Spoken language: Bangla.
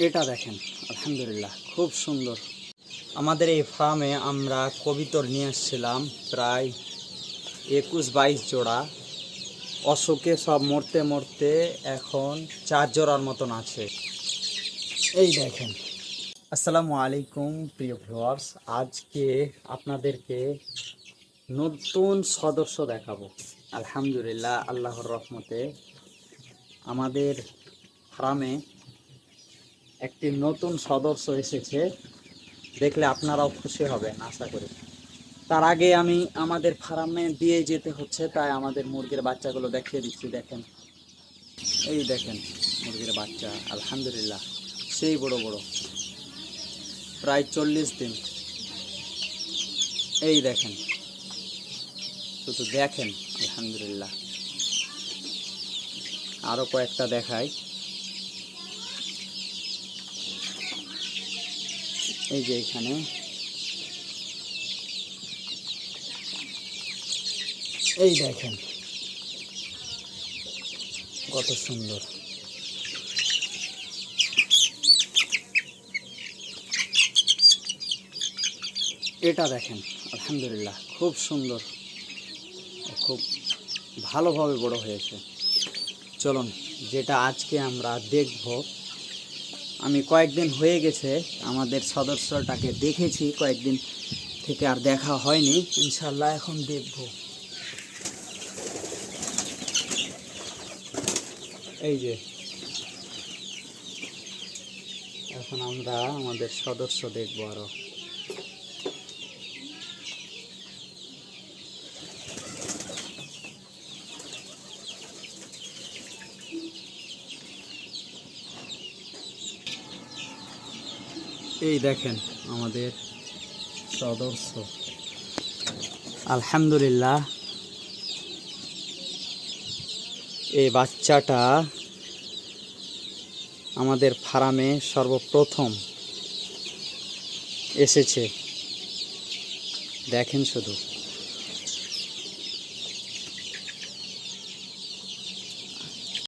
এটা দেখেন, আলহামদুলিল্লাহ খুব সুন্দর। আমাদের এই ফার্মে আমরা কবিতর নিয়ে এসেছিলাম প্রায় 21-22 জোড়া। অসুখে সব মরতে মরতে এখন 4 জোড়ার মতন আছে। এই দেখেন। আসসালামু আলাইকুম প্রিয় ভিউয়ার্স, আজকে আপনাদেরকে নতুন সদস্য দেখাবো। আলহামদুলিল্লাহ, আল্লাহর রহমতে আমাদের ফার্মে একটি নতুন সদস্য এসেছে। দেখলে আপনারাও খুশি হবেন আশা করি। তার আগে আমি আমাদের ফার্মে দিয়ে যেতে হচ্ছে, তাই আমাদের মুরগির বাচ্চাগুলো দেখিয়ে দিচ্ছি। দেখেন, এই দেখেন মুরগির বাচ্চা, আলহামদুলিল্লাহ সেই বড় বড়, প্রায় 40 দিন। এই দেখেন, শুধু দেখেন, আলহামদুলিল্লাহ। আরও কয়েকটা দেখাই। এই যে এখানে, এই দেখেন কত সুন্দর। এটা দেখেন, আলহামদুলিল্লাহ খুব সুন্দর, খুব ভালোভাবে বড় হয়েছে। চলুন, যেটা আজকে আমরা দেখব, আমি কয়েকদিন হয়ে গেছে আমাদের সদস্যটাকে দেখেছি, কয়েকদিন থেকে আর দেখা হয়নি। ইনশাল্লাহ এখন দেখব। এই যে এখন আমরা আমাদের সদস্য দেখব আরো। এই দেখেন আমাদের সদস্য, আলহামদুলিল্লাহ। এই বাচ্চাটা আমাদের ফার্মে সর্বপ্রথম এসেছে। দেখেন শুধু।